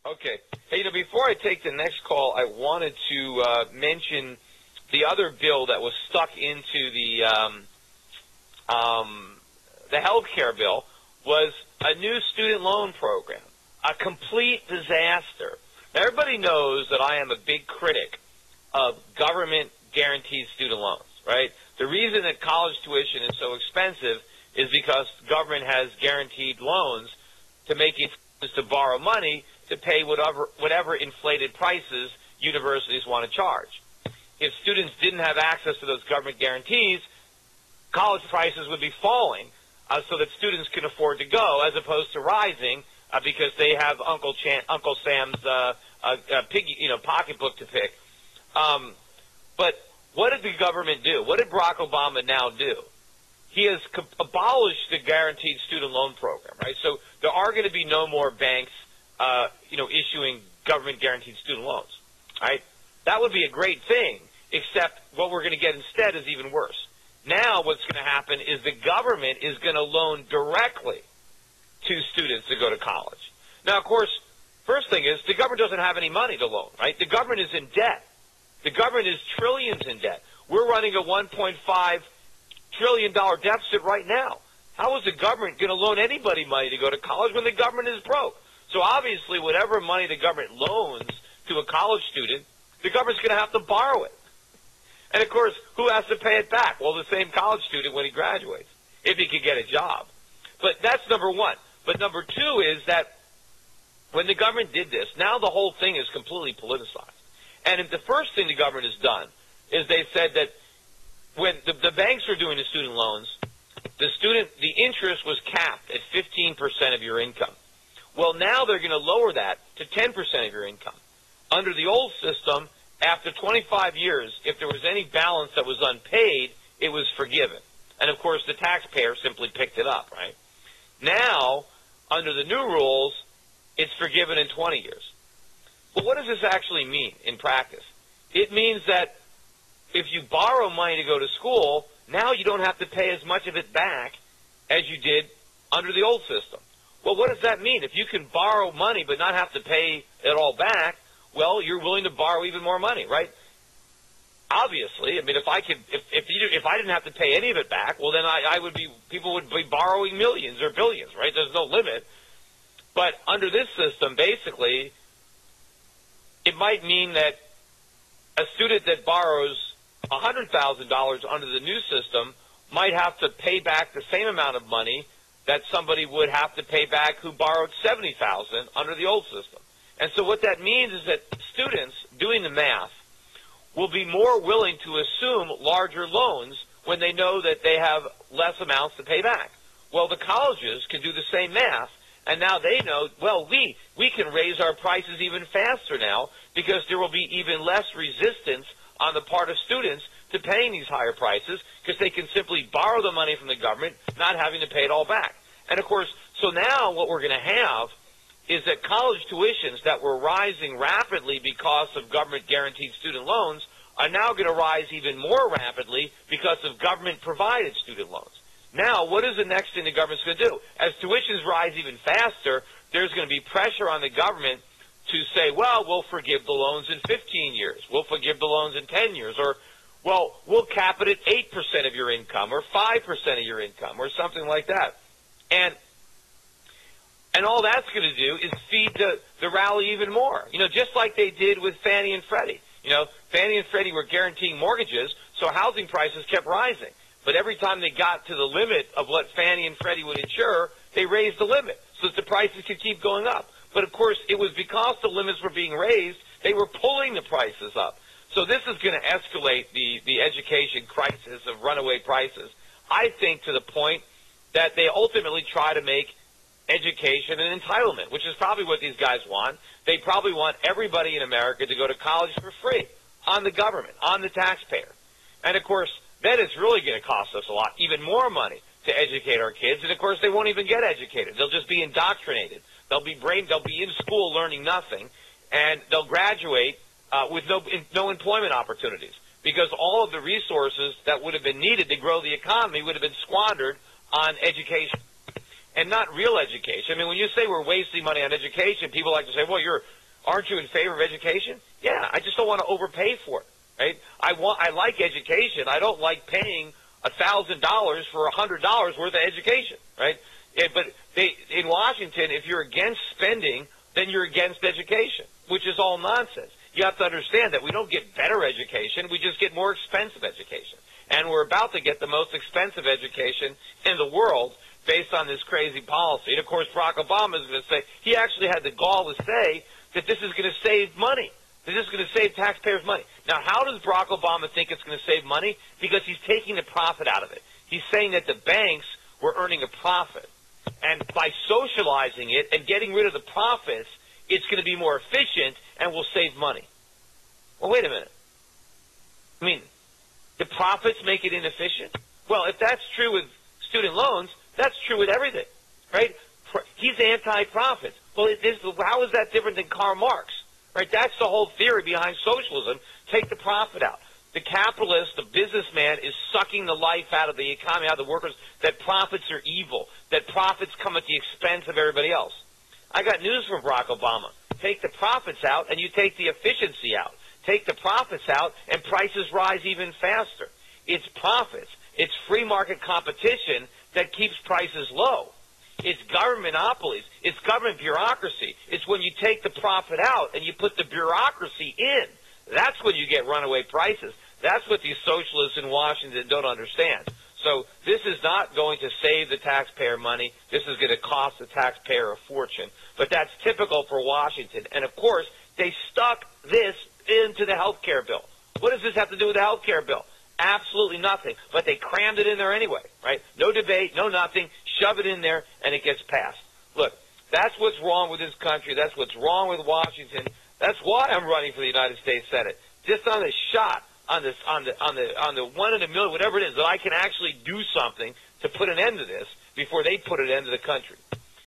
Okay. Hey, before I take the next call, I wanted to mention the other bill that was stuck into the health care bill was a new student loan program, a complete disaster. Now, everybody knows that I am a big critic of government-guaranteed student loans, right? The reason that college tuition is so expensive is because the government has guaranteed loans to make it to borrow money to pay whatever inflated prices universities want to charge. If students didn't have access to those government guarantees, college prices would be falling so that students can afford to go, as opposed to rising because they have Uncle Sam's pocketbook to pick. But what did the government do? What did Barack Obama now do? He has abolished the guaranteed student loan program, right? So there are going to be no more banks, issuing government guaranteed student loans, right? That would be a great thing, except what we're going to get instead is even worse. Now what's going to happen is the government is going to loan directly to students to go to college. Now, of course, first thing is the government doesn't have any money to loan, right? The government is in debt. The government is trillions in debt. We're running a $1.5 trillion deficit right now. How is the government going to loan anybody money to go to college when the government is broke? So obviously, whatever money the government loans to a college student, the government's going to have to borrow it. And of course, who has to pay it back? Well, the same college student when he graduates, if he could get a job. But that's number one. But number two is that when the government did this, now the whole thing is completely politicized. And if the first thing the government has done is they said that when the banks were doing the student loans, the interest was capped at 15% of your income. Well, now they're going to lower that to 10% of your income. Under the old system, after 25 years, if there was any balance that was unpaid, it was forgiven. And of course, the taxpayer simply picked it up, right? Now, under the new rules, it's forgiven in 20 years. Well, what does this actually mean in practice? It means that if you borrow money to go to school, now you don't have to pay as much of it back as you did under the old system. Well, what does that mean? If you can borrow money but not have to pay it all back, well, you're willing to borrow even more money, right? Obviously, I mean, if I didn't have to pay any of it back, well, then people would be borrowing millions or billions, right? There's no limit. But under this system, basically, it might mean that a student that borrows $100,000 under the new system might have to pay back the same amount of money that somebody would have to pay back who borrowed $70,000 under the old system. And so what that means is that students doing the math will be more willing to assume larger loans when they know that they have less amounts to pay back. Well, the colleges can do the same math, and now they know, well, we can raise our prices even faster now because there will be even less resistance on the part of students to paying these higher prices because they can simply borrow the money from the government, not having to pay it all back. And, of course, so now what we're going to have is that college tuitions that were rising rapidly because of government-guaranteed student loans are now going to rise even more rapidly because of government-provided student loans. Now, what is the next thing the government's going to do? As tuitions rise even faster, there's going to be pressure on the government to say, well, we'll forgive the loans in 15 years. We'll forgive the loans in 10 years. Or, well, we'll cap it at 8% of your income or 5% of your income or something like that. And all that's going to do is feed the rally even more. Just like they did with Fannie and Freddie. Fannie and Freddie were guaranteeing mortgages, so housing prices kept rising. But every time they got to the limit of what Fannie and Freddie would insure, they raised the limit so that the prices could keep going up. But, of course, it was because the limits were being raised, they were pulling the prices up. So this is going to escalate the education crisis of runaway prices, I think, to the point that they ultimately try to make education an entitlement, which is probably what these guys want. They probably want everybody in America to go to college for free, on the government, on the taxpayer. And, of course, that is really going to cost us a lot, even more money to educate our kids. And, of course, they won't even get educated. They'll just be indoctrinated. They'll be in school learning nothing, and they'll graduate with no employment opportunities because all of the resources that would have been needed to grow the economy would have been squandered on education. and not real education. I mean, when you say we're wasting money on education, people like to say, well, aren't you in favor of education? Yeah, I just don't want to overpay for it, right? I like education. I don't like paying $1,000 for $100 worth of education, right? But in Washington, if you're against spending, then you're against education, which is all nonsense. You have to understand that we don't get better education, we just get more expensive education. And we're about to get the most expensive education in the world based on this crazy policy. And, of course, Barack Obama is going to say, he actually had the gall to say that this is going to save money, that this is going to save taxpayers money. Now, how does Barack Obama think it's going to save money? Because he's taking the profit out of it. He's saying that the banks were earning a profit. And by socializing it and getting rid of the profits, it's going to be more efficient and will save money. Well, wait a minute. I mean, the profits make it inefficient? Well, if that's true with student loans, that's true with everything, right? He's anti-profits. Well, how is that different than Karl Marx, right? That's the whole theory behind socialism. Take the profit out. The capitalist, the businessman, is sucking the life out of the economy, out of the workers, that profits are evil, that profits come at the expense of everybody else. I got news for Barack Obama. Take the profits out and you take the efficiency out. Take the profits out and prices rise even faster. It's profits. It's free market competition that keeps prices low. It's government monopolies. It's government bureaucracy. It's when you take the profit out and you put the bureaucracy in. That's when you get runaway prices. That's what these socialists in Washington don't understand. So this is not going to save the taxpayer money. This is going to cost the taxpayer a fortune. But that's typical for Washington. And, of course, they stuck this into the health care bill. What does this have to do with the health care bill? Absolutely nothing. But they crammed it in there anyway, right? No debate, no nothing. Shove it in there, and it gets passed. Look, that's what's wrong with this country. That's what's wrong with Washington. That's why I'm running for the United States Senate. Just on the shot, on the 1 in a million, whatever it is, that I can actually do something to put an end to this before they put an end to the country.